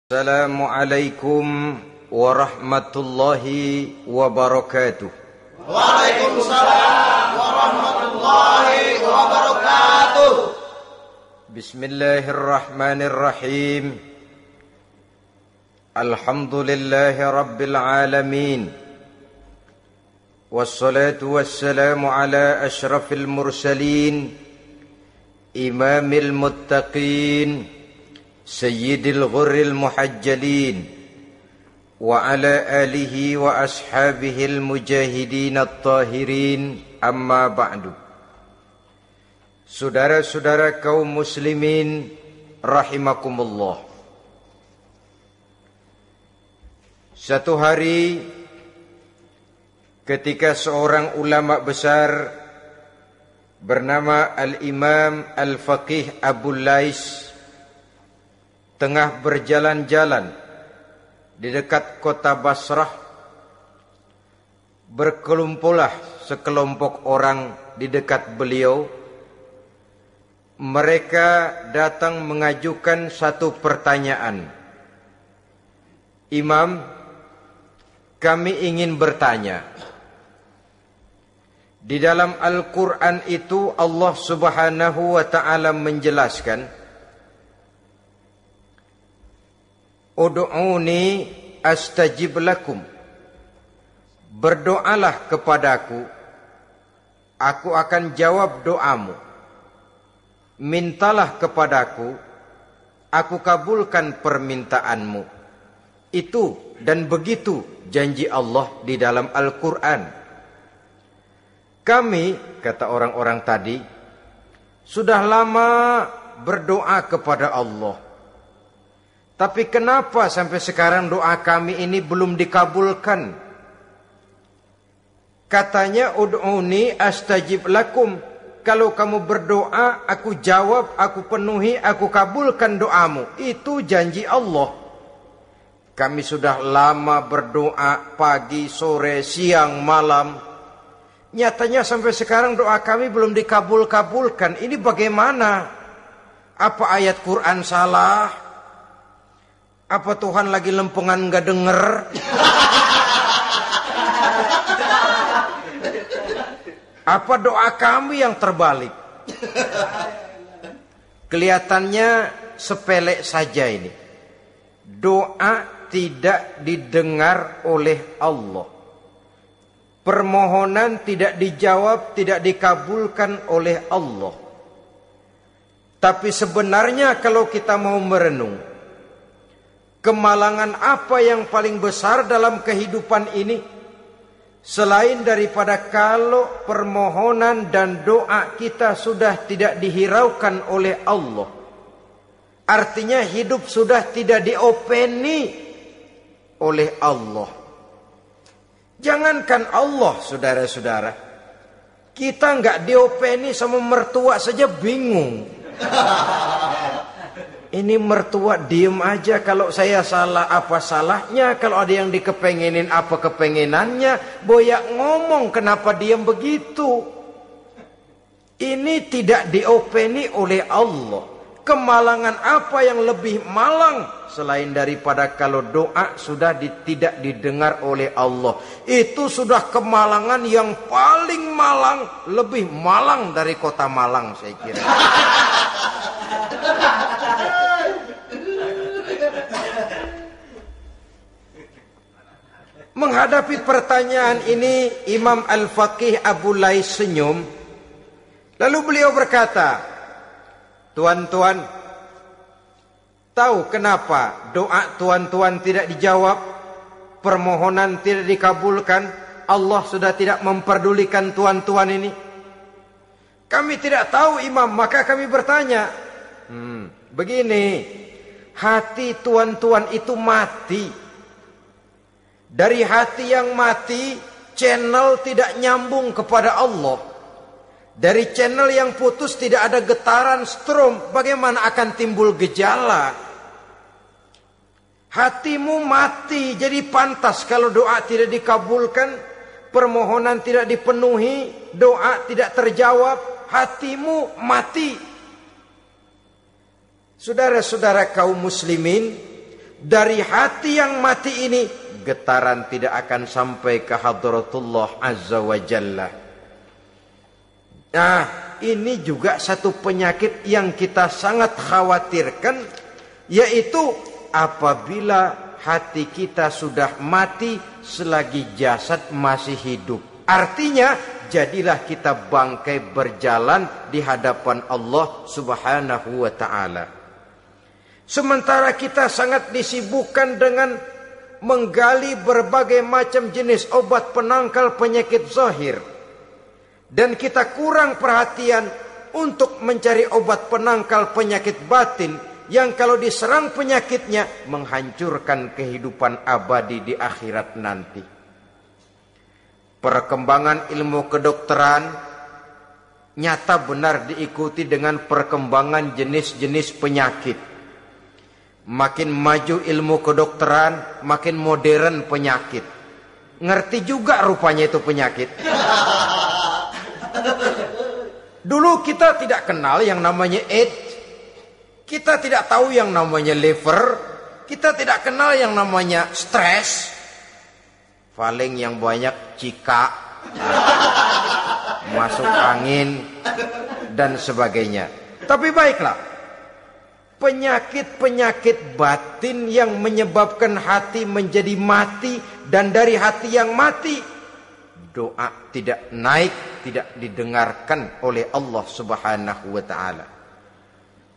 Assalamualaikum warahmatullahi wabarakatuh. Waalaikumsalam warahmatullahi wabarakatuh. Bismillahirrahmanirrahim. Alhamdulillahi rabbil alamin. Wassalatu wassalamu ala ashrafil mursalin, imamil muttaqin, sayyidil ghurril muhajjalin, wa ala alihi wa ashabihil mujahidin at-tahirin, amma ba'du. Saudara-saudara kaum muslimin rahimakumullah. Satu hari ketika seorang ulama besar bernama Al-Imam Al-Faqih Abu Lais tengah berjalan-jalan di dekat kota Basrah, berkelumpulah sekelompok orang di dekat beliau. Mereka datang mengajukan satu pertanyaan. Imam, kami ingin bertanya. Di dalam Al-Quran itu Allah Subhanahu wa ta'ala menjelaskan, Ud'uni astajib lakum. Berdoalah kepadaku, aku akan jawab doamu. Mintalah kepadaku, aku kabulkan permintaanmu. Itu dan begitu janji Allah di dalam Al-Quran. Kami, kata orang-orang tadi, sudah lama berdoa kepada Allah. Tapi kenapa sampai sekarang doa kami ini belum dikabulkan? Katanya, ud'uni astajib lakum. Kalau kamu berdoa, aku jawab, aku penuhi, aku kabulkan doamu. Itu janji Allah. Kami sudah lama berdoa pagi, sore, siang, malam. Nyatanya sampai sekarang doa kami belum dikabulkan. Ini bagaimana? Apa ayat Quran salah? Apa Tuhan lagi lempengan gak denger? Apa doa kami yang terbalik? Kelihatannya sepele saja ini. Doa tidak didengar oleh Allah. Permohonan tidak dijawab, tidak dikabulkan oleh Allah. Tapi sebenarnya kalau kita mau merenung, kemalangan apa yang paling besar dalam kehidupan ini selain daripada kalau permohonan dan doa kita sudah tidak dihiraukan oleh Allah. Artinya hidup sudah tidak diopeni oleh Allah. Jangankan Allah, saudara-saudara, kita nggak diopeni sama mertua saja bingung. Ini mertua diem aja, kalau saya salah apa salahnya, kalau ada yang dikepengenin apa kepengenannya, boyak ngomong kenapa diem begitu. Ini tidak diopeni oleh Allah. Kemalangan apa yang lebih malang selain daripada kalau doa sudah tidak didengar oleh Allah. Itu sudah kemalangan yang paling malang, lebih malang dari kota Malang saya kira. Menghadapi pertanyaan ini, Imam Al-Faqih Abu Lais senyum. Lalu beliau berkata, tuan-tuan, tahu kenapa doa tuan-tuan tidak dijawab, permohonan tidak dikabulkan, Allah sudah tidak memperdulikan tuan-tuan ini? Kami tidak tahu, Imam, maka kami bertanya. Begini, hati tuan-tuan itu mati. Dari hati yang mati, channel tidak nyambung kepada Allah. Dari channel yang putus tidak ada getaran strom, bagaimana akan timbul gejala? Hatimu mati, jadi pantas kalau doa tidak dikabulkan, permohonan tidak dipenuhi, doa tidak terjawab, hatimu mati. Saudara-saudara kaum muslimin, dari hati yang mati ini, getaran tidak akan sampai ke hadratullah azza wa jalla. Nah, ini juga satu penyakit yang kita sangat khawatirkan, yaitu apabila hati kita sudah mati selagi jasad masih hidup. Artinya, jadilah kita bangkai berjalan di hadapan Allah Subhanahu wa ta'ala. Sementara kita sangat disibukkan dengan menggali berbagai macam jenis obat penangkal penyakit zahir, dan kita kurang perhatian untuk mencari obat penangkal penyakit batin yang kalau diserang penyakitnya menghancurkan kehidupan abadi di akhirat nanti. Perkembangan ilmu kedokteran nyata benar diikuti dengan perkembangan jenis-jenis penyakit. Makin maju ilmu kedokteran, makin modern penyakit. Ngerti juga rupanya itu penyakit. Dulu kita tidak kenal yang namanya AIDS. Kita tidak tahu yang namanya liver. Kita tidak kenal yang namanya stres. Paling yang banyak cika, masuk angin, dan sebagainya. Tapi baiklah, penyakit-penyakit batin yang menyebabkan hati menjadi mati, dan dari hati yang mati, doa tidak naik, tidak didengarkan oleh Allah Subhanahu wa ta'ala.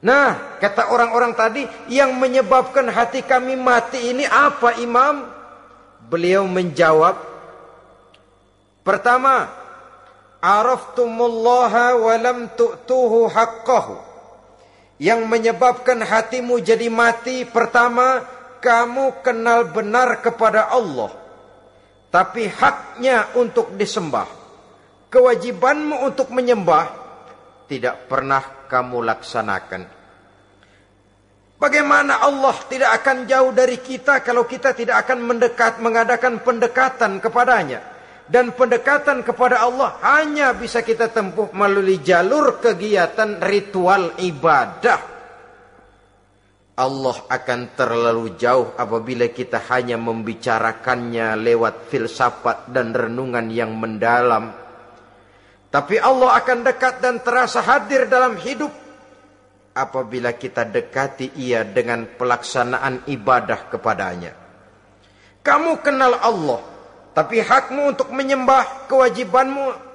Nah, kata orang-orang tadi, yang menyebabkan hati kami mati ini apa, Imam? Beliau menjawab, pertama, araftumullaha wa lam tu'tuhu haqqahu. Yang menyebabkan hatimu jadi mati, pertama, kamu kenal benar kepada Allah, tapi haknya untuk disembah, kewajibanmu untuk menyembah, tidak pernah kamu laksanakan. Bagaimana Allah tidak akan jauh dari kita kalau kita tidak akan mengadakan pendekatan kepadanya. Dan pendekatan kepada Allah hanya bisa kita tempuh melalui jalur kegiatan ritual ibadah. Allah akan terlalu jauh apabila kita hanya membicarakannya lewat filsafat dan renungan yang mendalam. Tapi Allah akan dekat dan terasa hadir dalam hidup apabila kita dekati ia dengan pelaksanaan ibadah kepadanya. Kamu kenal Allah, tapi hakmu untuk menyembah,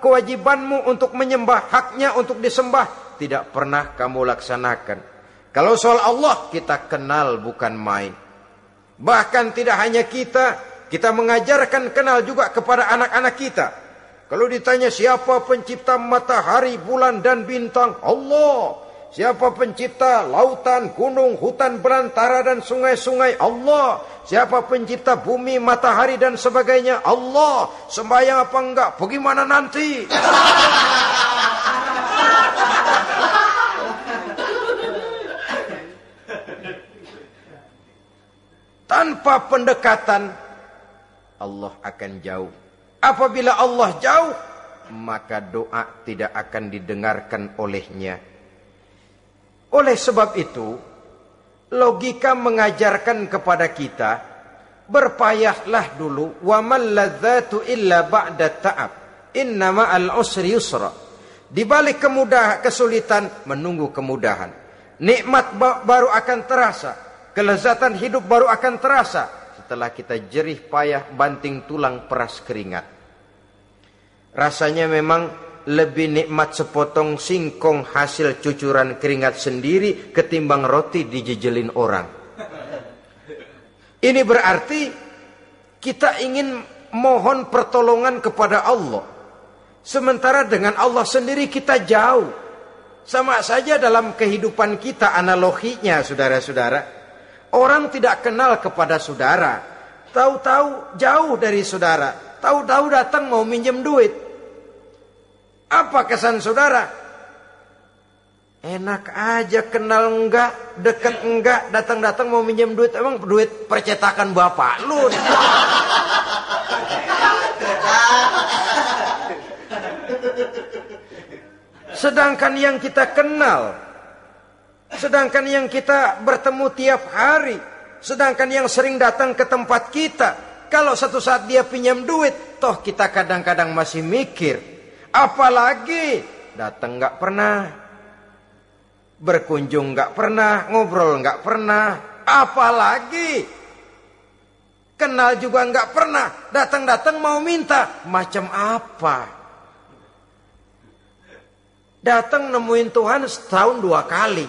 kewajibanmu untuk menyembah, haknya untuk disembah, tidak pernah kamu laksanakan. Kalau soal Allah kita kenal bukan main. Bahkan tidak hanya kita mengajarkan kenal juga kepada anak-anak kita. Kalau ditanya siapa pencipta matahari, bulan dan bintang? Allah. Siapa pencipta lautan, gunung, hutan belantara dan sungai-sungai? Allah. Siapa pencipta bumi, matahari dan sebagainya? Allah. Sembahyang apa enggak? Bagaimana nanti? Tanpa pendekatan, Allah akan jauh. Apabila Allah jauh, maka doa tidak akan didengarkan olehnya. Oleh sebab itu, logika mengajarkan kepada kita, berpayahlah dulu, wa mal ladzatu illa ba'da ta'ab, innama al-usri yusra. Di balik kesulitan menunggu kemudahan. Nikmat baru akan terasa, kelezatan hidup baru akan terasa setelah kita jerih payah banting tulang peras keringat. Rasanya memang lebih nikmat sepotong singkong hasil cucuran keringat sendiri ketimbang roti dijejelin orang. Ini berarti kita ingin mohon pertolongan kepada Allah, sementara dengan Allah sendiri kita jauh. Sama saja dalam kehidupan kita analoginya, saudara-saudara. Orang tidak kenal kepada saudara, tahu-tahu jauh dari saudara, tahu-tahu datang mau minjem duit. Apa kesan saudara? Enak aja, kenal enggak, dekat enggak, datang-datang mau minjem duit. Emang duit percetakan bapak lu? Sedangkan yang kita kenal, sedangkan yang kita bertemu tiap hari, Sedangkan yang sering datang ke tempat kita, kalau satu saat dia pinjam duit, toh kita kadang-kadang masih mikir. Apalagi datang nggak pernah, berkunjung nggak pernah, ngobrol nggak pernah. Apalagi kenal juga nggak pernah, datang-datang mau minta. Macam apa? Datang nemuin Tuhan setahun 2 kali.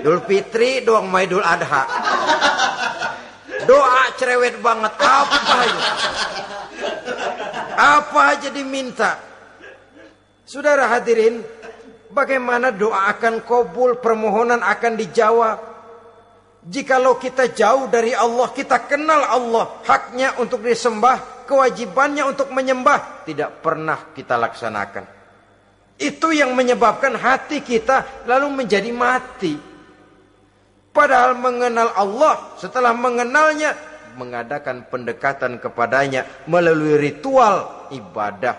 Idul Fitri doang sama Idul Adha. Doa cerewet banget. Apa aja diminta. Saudara hadirin, bagaimana doa akan kabul, permohonan akan dijawab? Jikalau kita jauh dari Allah, kita kenal Allah, haknya untuk disembah, kewajibannya untuk menyembah, tidak pernah kita laksanakan. Itu yang menyebabkan hati kita lalu menjadi mati. Padahal mengenal Allah, setelah mengenalnya, mengadakan pendekatan kepadanya melalui ritual ibadah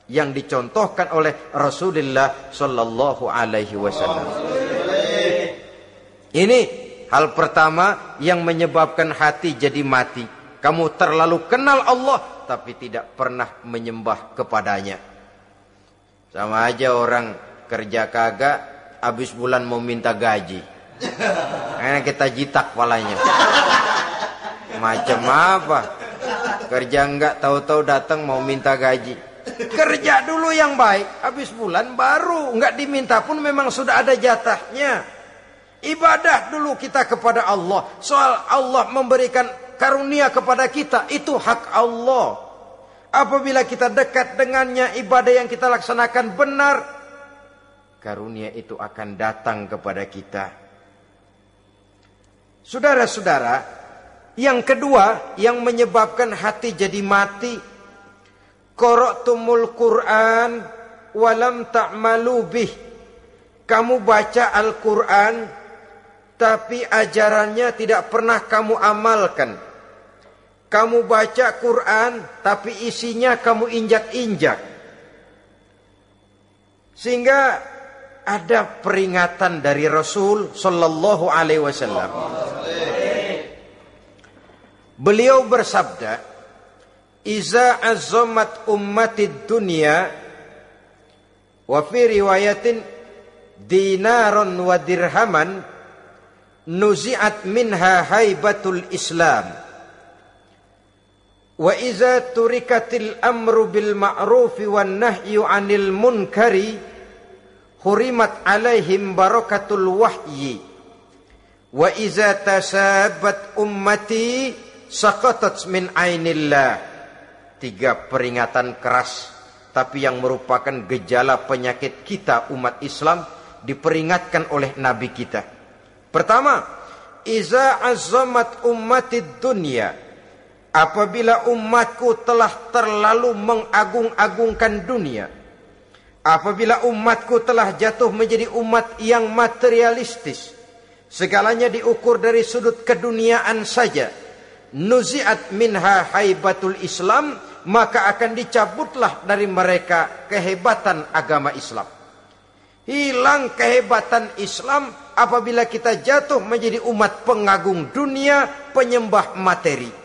yang dicontohkan oleh Rasulullah Sallallahu Alaihi Wasallam. Ini hal pertama yang menyebabkan hati jadi mati. Kamu terlalu kenal Allah tapi tidak pernah menyembah kepadanya. Sama aja orang kerja kagak, habis bulan mau minta gaji. Karena kita jitak kepalanya. Macam apa? Kerja enggak, tahu-tahu datang mau minta gaji. Kerja dulu yang baik, habis bulan baru enggak diminta pun memang sudah ada jatahnya. Ibadah dulu kita kepada Allah. Soal Allah memberikan karunia kepada kita, itu hak Allah. Apabila kita dekat dengannya, ibadah yang kita laksanakan benar, karunia itu akan datang kepada kita. Saudara-saudara, yang kedua yang menyebabkan hati jadi mati, qara'tumul Qur'an walam ta'malu bih. Kamu baca Al-Qur'an tapi ajarannya tidak pernah kamu amalkan. Kamu baca Quran tapi isinya kamu injak-injak. Sehingga ada peringatan dari Rasul Sallallahu Alaihi Wasallam. Beliau bersabda, "Iza azzamat ummatid dunya wa fi riwayatin dinaron wa dirhaman nuzi'at minha haibatul Islam. Wa iza turikatil amru bil ma'rufi wan nahyu 'anil munkari hurimat 'alaihim barakatul wahyi. Wa iza tasabat ummati saqatat min 'ainillah." 3 peringatan keras tapi yang merupakan gejala penyakit kita umat Islam diperingatkan oleh Nabi kita. Pertama, iza azzamat ummatid dunya. Apabila umatku telah terlalu mengagung-agungkan dunia. Apabila umatku telah jatuh menjadi umat yang materialistis. Segalanya diukur dari sudut keduniaan saja. Nuzi'at minha haibatul Islam. Maka akan dicabutlah dari mereka kehebatan agama Islam. Hilang kehebatan Islam apabila kita jatuh menjadi umat pengagung dunia, penyembah materi.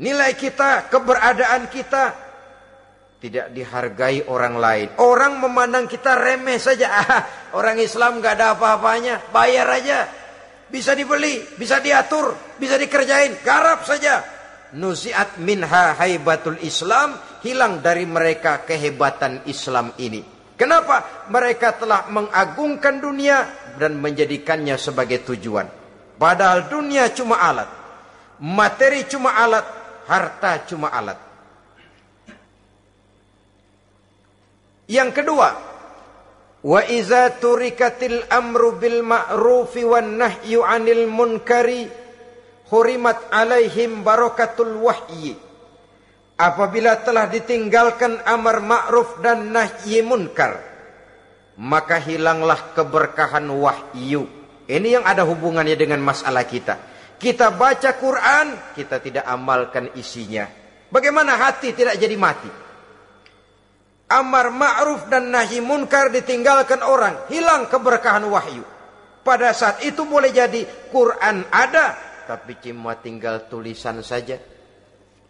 Nilai kita, keberadaan kita tidak dihargai orang lain. Orang memandang kita remeh saja. Orang Islam gak ada apa-apanya, bayar aja. Bisa dibeli, bisa diatur, bisa dikerjain, garap saja. Nuzi'at minha haibatul Islam, hilang dari mereka kehebatan Islam ini. Kenapa? Mereka telah mengagungkan dunia dan menjadikannya sebagai tujuan. Padahal dunia cuma alat, materi cuma alat, harta cuma alat. Yang kedua, wa iza turikatil amru bil ma'rufi wan nahyu 'anil munkari hurimat 'alaihim barakatul wahyi. Apabila telah ditinggalkan amar ma'ruf dan nahi munkar, maka hilanglah keberkahan wahyu. Ini yang ada hubungannya dengan masalah kita. Kita baca Quran, kita tidak amalkan isinya. Bagaimana hati tidak jadi mati? Amar ma'ruf dan nahi munkar ditinggalkan orang, hilang keberkahan wahyu. Pada saat itu boleh jadi Quran ada, tapi cuma tinggal tulisan saja.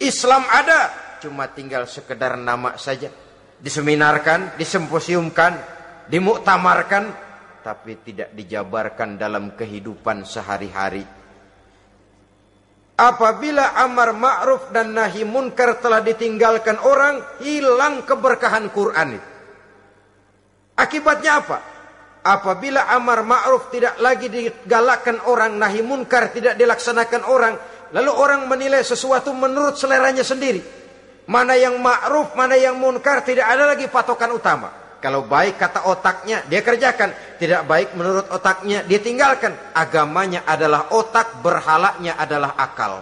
Islam ada, cuma tinggal sekedar nama saja. Diseminarkan, disimposiumkan, dimuktamarkan, tapi tidak dijabarkan dalam kehidupan sehari-hari. Apabila amar ma'ruf dan nahi munkar telah ditinggalkan orang, hilang keberkahan Quran itu. Akibatnya apa? Apabila amar ma'ruf tidak lagi digalakkan orang, nahi munkar tidak dilaksanakan orang, lalu orang menilai sesuatu menurut seleranya sendiri. Mana yang ma'ruf, mana yang munkar, tidak ada lagi patokan utama. Kalau baik kata otaknya, dia kerjakan. Tidak baik menurut otaknya, dia tinggalkan. Agamanya adalah otak, berhalanya adalah akal.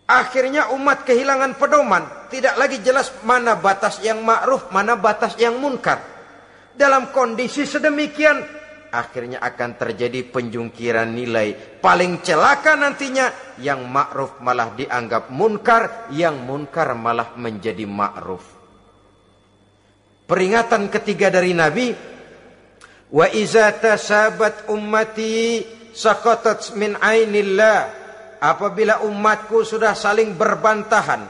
Akhirnya umat kehilangan pedoman. Tidak lagi jelas mana batas yang ma'ruf, mana batas yang munkar. Dalam kondisi sedemikian, akhirnya akan terjadi penjungkiran nilai. Paling celaka nantinya, yang ma'ruf malah dianggap munkar, yang munkar malah menjadi ma'ruf. Peringatan ketiga dari Nabi, wa iza tasabat ummati saqatat min ainillah. Apabila umatku sudah saling berbantahan,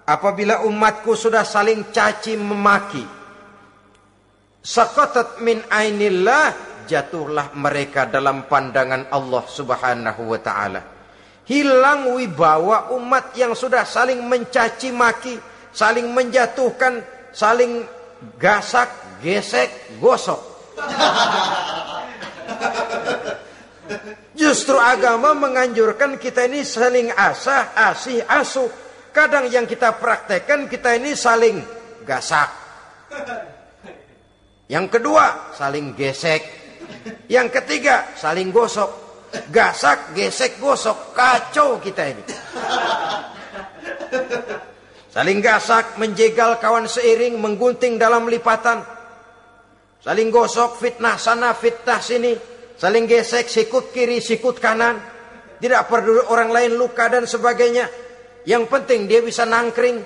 apabila umatku sudah saling caci memaki, saqatat min ainillah, jatuhlah mereka dalam pandangan Allah Subhanahu wa taala. Hilang wibawa umat yang sudah saling mencaci maki, saling menjatuhkan, saling gasak, gesek, gosok. Justru agama menganjurkan kita ini saling asah, asih, asuh. Kadang yang kita praktekkan, kita ini saling gasak. Yang kedua, saling gesek. Yang ketiga, saling gosok. Gasak, gesek, gosok. Kacau kita ini. Saling gasak, menjegal kawan seiring, menggunting dalam lipatan. Saling gosok, fitnah sana, fitnah sini. Saling gesek, sikut kiri, sikut kanan. Tidak peduli orang lain luka dan sebagainya. Yang penting dia bisa nangkring.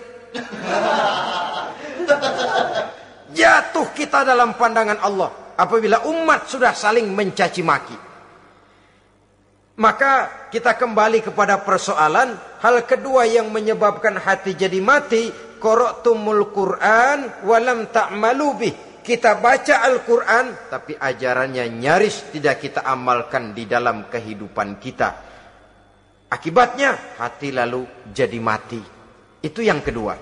Jatuh kita dalam pandangan Allah apabila umat sudah saling mencaci maki. Maka kita kembali kepada persoalan. Hal kedua yang menyebabkan hati jadi mati, qara'tumul Qur'an walam ta'malu bih. Kita baca Al-Quran, tapi ajarannya nyaris tidak kita amalkan di dalam kehidupan kita. Akibatnya hati lalu jadi mati. Itu yang kedua.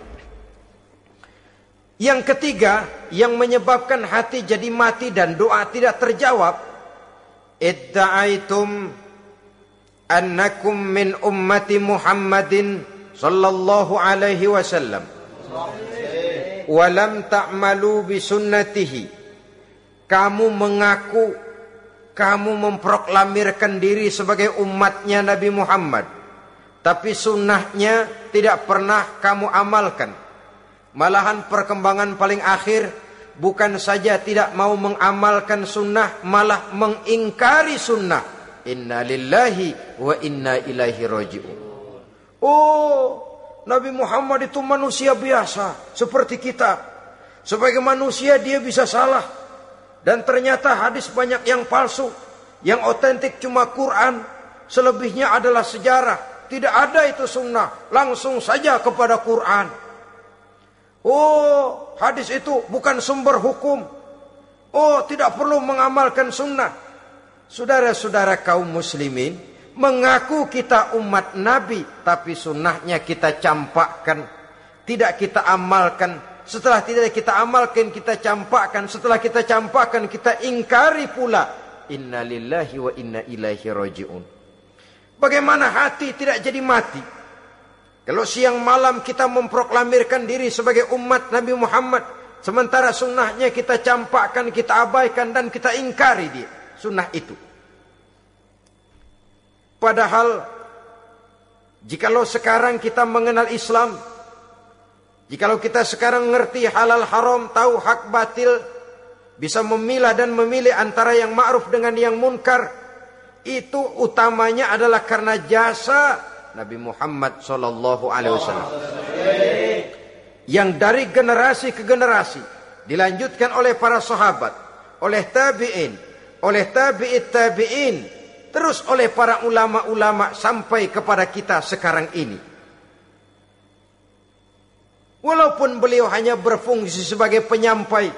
Yang ketiga, yang menyebabkan hati jadi mati dan doa tidak terjawab, idda'aitum annakum min ummati Muhammadin sallallahu alaihi wasallam walam ta'malu bisunnatihi. Kamu mengaku, kamu memproklamirkan diri sebagai umatnya Nabi Muhammad, tapi sunnahnya tidak pernah kamu amalkan. Malahan perkembangan paling akhir, bukan saja tidak mau mengamalkan sunnah, malah mengingkari sunnah. Inna lillahi wa inna ilaihi raji'un. Oh, Nabi Muhammad itu manusia biasa seperti kita. Sebagai manusia dia bisa salah. Dan ternyata hadis banyak yang palsu. Yang otentik cuma Quran. Selebihnya adalah sejarah. Tidak ada itu sunnah. Langsung saja kepada Quran. Oh, hadis itu bukan sumber hukum. Oh, tidak perlu mengamalkan sunnah. Saudara-saudara kaum muslimin, mengaku kita umat Nabi, tapi sunnahnya kita campakkan, tidak kita amalkan. Setelah tidak kita amalkan, kita campakkan. Setelah kita campakkan, kita ingkari pula. Inna lillahi wa inna ilaihi raji'un. Bagaimana hati tidak jadi mati? Kalau siang malam kita memproklamirkan diri sebagai umat Nabi Muhammad, sementara sunnahnya kita campakkan, kita abaikan, dan kita ingkari dia, sunnah itu. Padahal jikalau sekarang kita mengenal Islam, jikalau kita sekarang ngerti halal haram, tahu hak batil, bisa memilah dan memilih antara yang ma'ruf dengan yang munkar, itu utamanya adalah karena jasa Nabi Muhammad sallallahu alaihi wasallam. Yang dari generasi ke generasi dilanjutkan oleh para sahabat, oleh tabi'in, oleh tabi'it tabi'in, terus oleh para ulama-ulama sampai kepada kita sekarang ini. Walaupun beliau hanya berfungsi sebagai penyampai,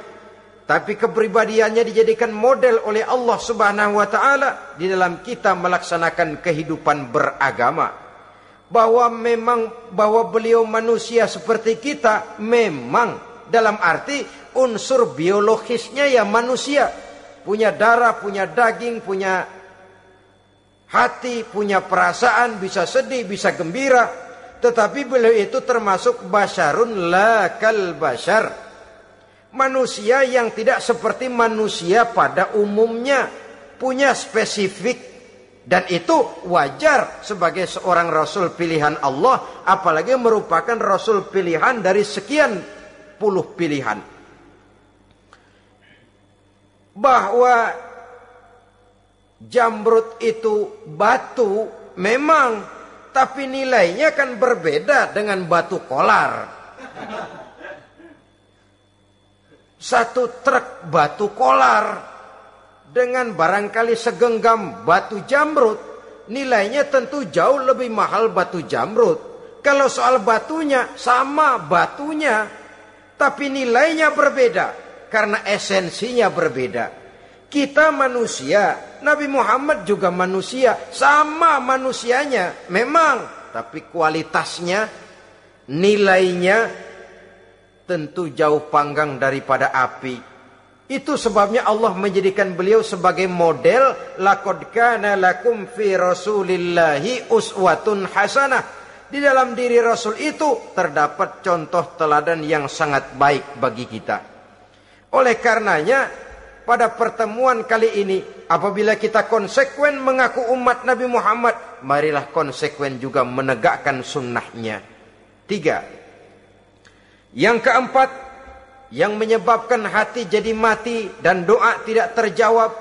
tapi kepribadiannya dijadikan model oleh Allah Subhanahu wa taala di dalam kita melaksanakan kehidupan beragama. Bahwa beliau manusia seperti kita, memang dalam arti unsur biologisnya ya manusia. Punya darah, punya daging, punya hati, punya perasaan, bisa sedih, bisa gembira. Tetapi beliau itu termasuk basyarun la kal basyar. Manusia yang tidak seperti manusia pada umumnya. Punya spesifik. Dan itu wajar sebagai seorang Rasul pilihan Allah. Apalagi merupakan Rasul pilihan dari sekian puluh pilihan. Bahwa jamrud itu batu memang, tapi nilainya kan berbeda dengan batu kolar. Satu truk batu kolar dengan barangkali segenggam batu jamrud, nilainya tentu jauh lebih mahal batu jamrud. Kalau soal batunya, sama batunya, tapi nilainya berbeda karena esensinya berbeda. Kita manusia, Nabi Muhammad juga manusia, sama manusianya memang, tapi kualitasnya, nilainya tentu jauh panggang daripada api. Itu sebabnya Allah menjadikan beliau sebagai model. Laqad kana lakum fi Rasulillahi uswatun hasanah. Di dalam diri Rasul itu terdapat contoh teladan yang sangat baik bagi kita. Oleh karenanya, pada pertemuan kali ini, apabila kita konsekuen mengaku umat Nabi Muhammad, marilah konsekuen juga menegakkan sunnahnya. 3. Yang keempat, yang menyebabkan hati jadi mati dan doa tidak terjawab.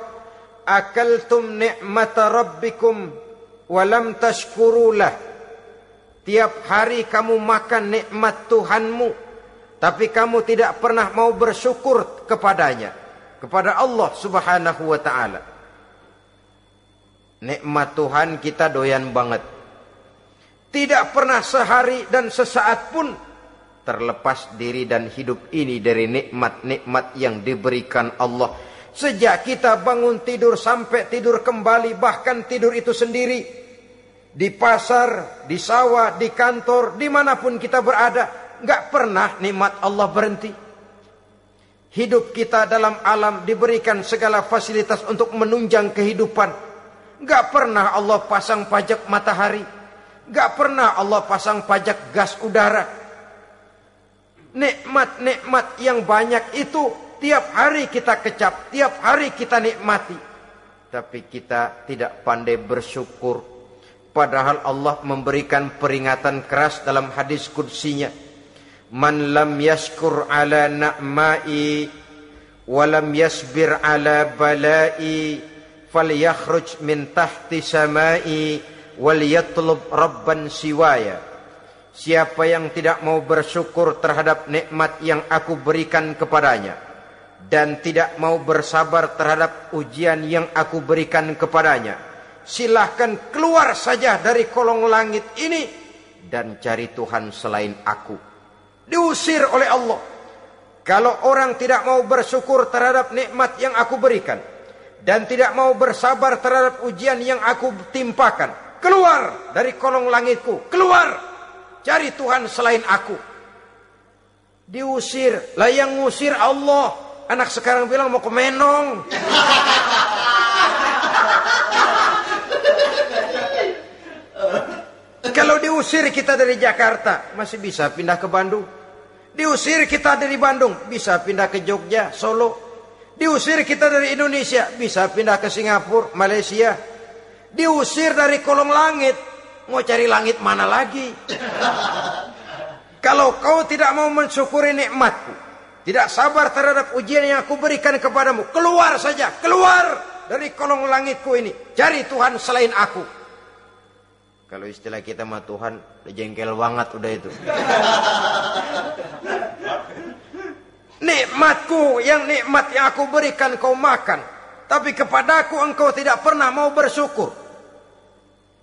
Akaltum ni'mata rabbikum walam tashkurulah. Tiap hari kamu makan nikmat Tuhanmu, tapi kamu tidak pernah mau bersyukur kepadanya. Kepada Allah Subhanahu wa ta'ala. Nikmat Tuhan kita doyan banget. Tidak pernah sehari dan sesaat pun terlepas diri dan hidup ini dari nikmat-nikmat yang diberikan Allah. Sejak kita bangun tidur sampai tidur kembali, bahkan tidur itu sendiri, di pasar, di sawah, di kantor, dimanapun kita berada, gak pernah nikmat Allah berhenti. Hidup kita dalam alam diberikan segala fasilitas untuk menunjang kehidupan. Gak pernah Allah pasang pajak matahari. Gak pernah Allah pasang pajak gas udara. Nikmat-nikmat yang banyak itu tiap hari kita kecap, tiap hari kita nikmati. Tapi kita tidak pandai bersyukur. Padahal Allah memberikan peringatan keras dalam hadis qudsinya. Man lam yashkur ala na'mai walam yasbir ala balai falyakhruj min tahti samai wal yatlub rabban siwaya. Siapa yang tidak mau bersyukur terhadap nikmat yang aku berikan kepadanya dan tidak mau bersabar terhadap ujian yang aku berikan kepadanya, silahkan keluar saja dari kolong langit ini dan cari Tuhan selain aku. Diusir oleh Allah. Kalau orang tidak mau bersyukur terhadap nikmat yang aku berikan dan tidak mau bersabar terhadap ujian yang aku timpakan, keluar dari kolong langitku, keluar, cari Tuhan selain aku. Diusir. Lah yang ngusir Allah. Anak sekarang bilang mau ke Menong. Kalau diusir kita dari Jakarta, masih bisa pindah ke Bandung. Diusir kita dari Bandung, bisa pindah ke Jogja, Solo. Diusir kita dari Indonesia, bisa pindah ke Singapura, Malaysia. Diusir dari kolong langit, mau cari langit mana lagi? Kalau kau tidak mau mensyukuri nikmatku, tidak sabar terhadap ujian yang aku berikan kepadamu, keluar saja, keluar dari kolong langitku ini, cari Tuhan selain aku. Kalau istilah kita mah Tuhan jengkel banget udah itu. Nikmatku, yang nikmat yang aku berikan kau makan, tapi kepadaku engkau tidak pernah mau bersyukur.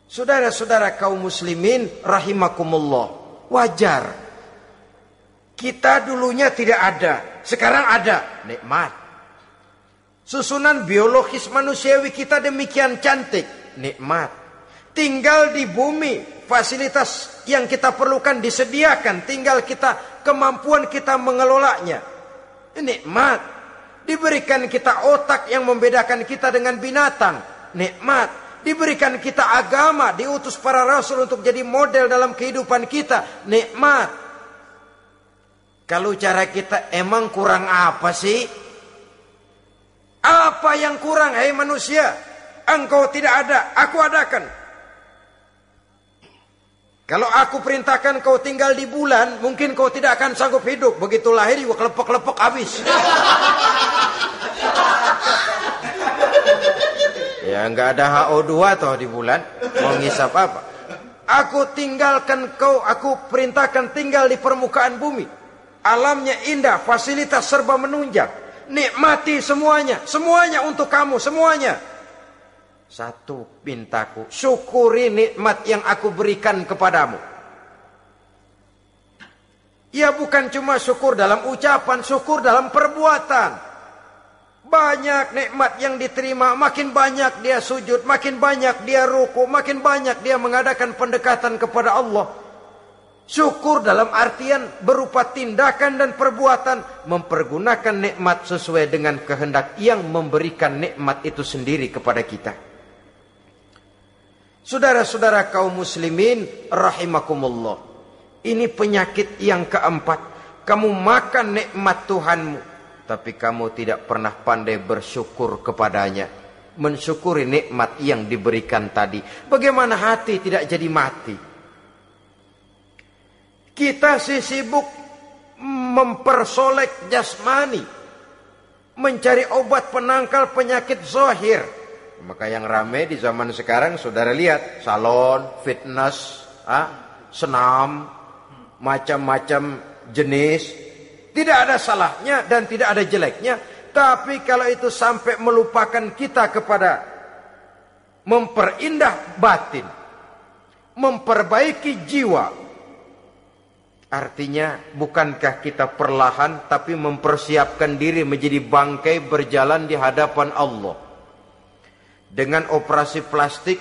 Saudara-saudara kaum muslimin rahimakumullah, wajar. Kita dulunya tidak ada, sekarang ada, nikmat. Susunan biologis manusiawi kita demikian cantik, nikmat. Tinggal di bumi, fasilitas yang kita perlukan disediakan, tinggal kemampuan kita mengelolanya, nikmat. Diberikan kita otak yang membedakan kita dengan binatang, nikmat. Diberikan kita agama, diutus para rasul untuk jadi model dalam kehidupan kita, nikmat. Kalau cara kita emang kurang apa sih? Apa yang kurang, hai manusia? Engkau tidak ada, aku adakan. Kalau aku perintahkan kau tinggal di bulan, mungkin kau tidak akan sanggup hidup. Begitu lahir juga kelepek-kelepek habis. Ya nggak ada HO2 toh di bulan. Mau ngisap apa? Aku tinggalkan kau, aku perintahkan tinggal di permukaan bumi. Alamnya indah, fasilitas serba menunjang. Nikmati semuanya, semuanya untuk kamu, semuanya. Satu pintaku, syukuri nikmat yang aku berikan kepadamu. Ya bukan cuma syukur dalam ucapan, syukur dalam perbuatan. Banyak nikmat yang diterima, makin banyak dia sujud, makin banyak dia ruku, makin banyak dia mengadakan pendekatan kepada Allah. Syukur dalam artian berupa tindakan dan perbuatan, mempergunakan nikmat sesuai dengan kehendak yang memberikan nikmat itu sendiri kepada kita. Saudara-saudara kaum muslimin rahimakumullah, ini penyakit yang keempat. Kamu makan nikmat Tuhanmu, tapi kamu tidak pernah pandai bersyukur kepadanya, mensyukuri nikmat yang diberikan tadi. Bagaimana hati tidak jadi mati? Kita sibuk mempersolek jasmani, mencari obat penangkal penyakit zahir. Maka yang ramai di zaman sekarang, saudara lihat, salon, fitness, senam, macam-macam jenis. Tidak ada salahnya dan tidak ada jeleknya. Tapi kalau itu sampai melupakan kita kepada memperindah batin, memperbaiki jiwa, artinya bukankah kita perlahan tapi mempersiapkan diri menjadi bangkai berjalan di hadapan Allah. Dengan operasi plastik,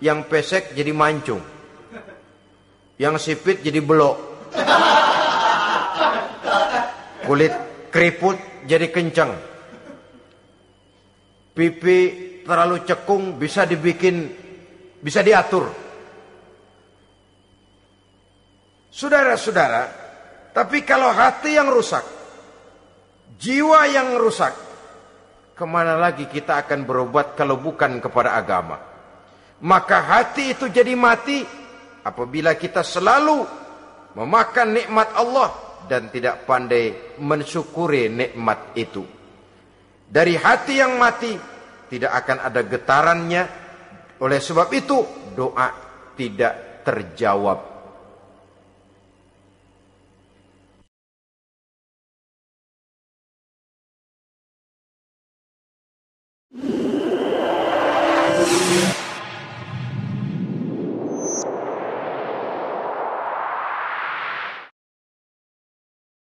yang pesek jadi mancung, yang sipit jadi belok, kulit keriput jadi kencang, pipi terlalu cekung bisa diatur. Saudara-saudara, tapi kalau hati yang rusak, jiwa yang rusak, kemana lagi kita akan berobat kalau bukan kepada agama? Maka hati itu jadi mati apabila kita selalu memakan nikmat Allah dan tidak pandai mensyukuri nikmat itu. Dari hati yang mati tidak akan ada getarannya. Oleh sebab itu doa tidak terjawab.